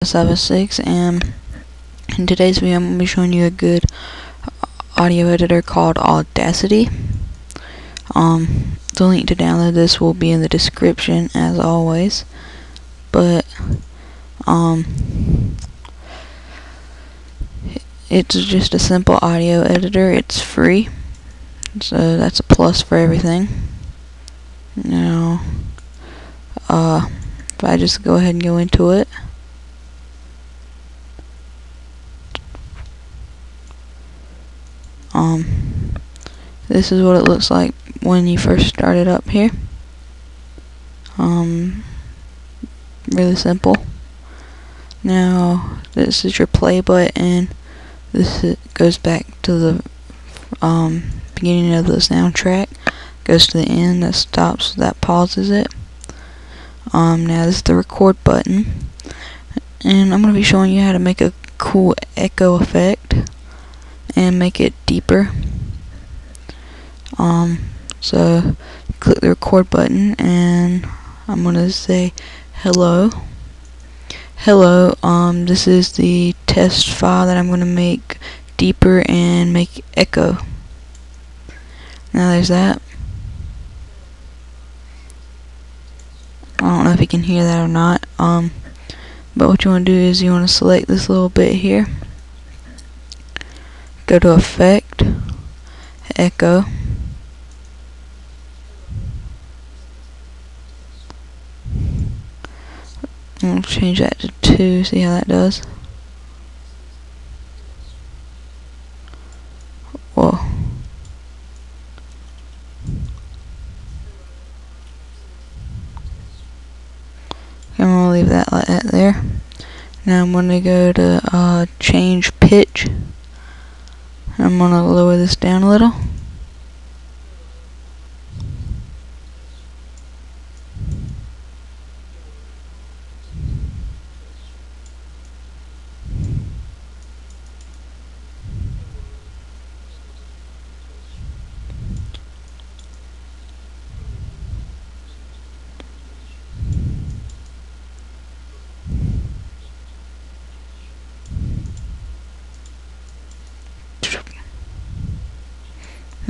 76, and in today's video I'm going to be showing you a good audio editor called Audacity. The link to download this will be in the description as always, but it's just a simple audio editor. It's free, so that's a plus for everything. Now if I just go ahead and go into it, this is what it looks like when you first start it up here. Really simple. Now this is your play button. This goes back to the beginning of the soundtrack, goes to the end, that stops, that pauses it. Now this is the record button, and I'm going to be showing you how to make a cool echo effect and make it deeper. So click the record button, and I'm going to say hello. This is the test file that I'm going to make deeper and make echo. Now there's that. I don't know if you can hear that or not. But what you want to do is you want to select this little bit here, go to Effect, Echo, and we'll change that to 2, see how that does. Whoa. I'm going to leave that like that there. Now I'm going to go to change pitch. I'm going to lower this down a little.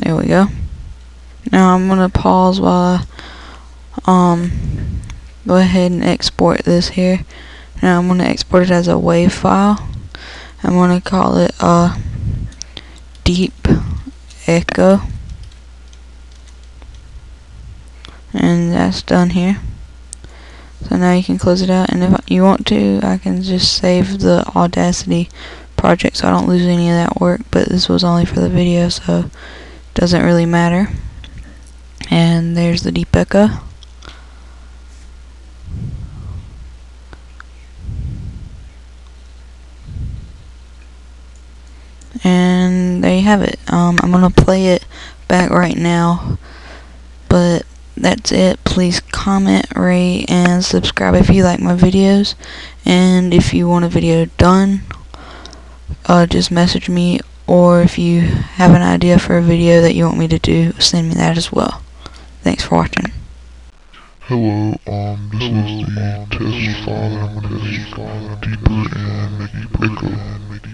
There we go. Now I'm gonna pause while I go ahead and export this here. Now I'm gonna export it as a WAV file. I'm gonna call it deep echo, and that's done here. So now you can close it out, and if you want to, I can just save the Audacity project so I don't lose any of that work, but this was only for the video, so doesn't really matter. And there's the deep echo. And there you have it. I'm gonna play it back right now, but that's it. Please comment, rate, and subscribe if you like my videos, and if you want a video done, just message me, or if you have an idea for a video that you want me to do, send me that as well. Thanks for watching. Hello, this is the test file that I'm going to make deeper and make echo.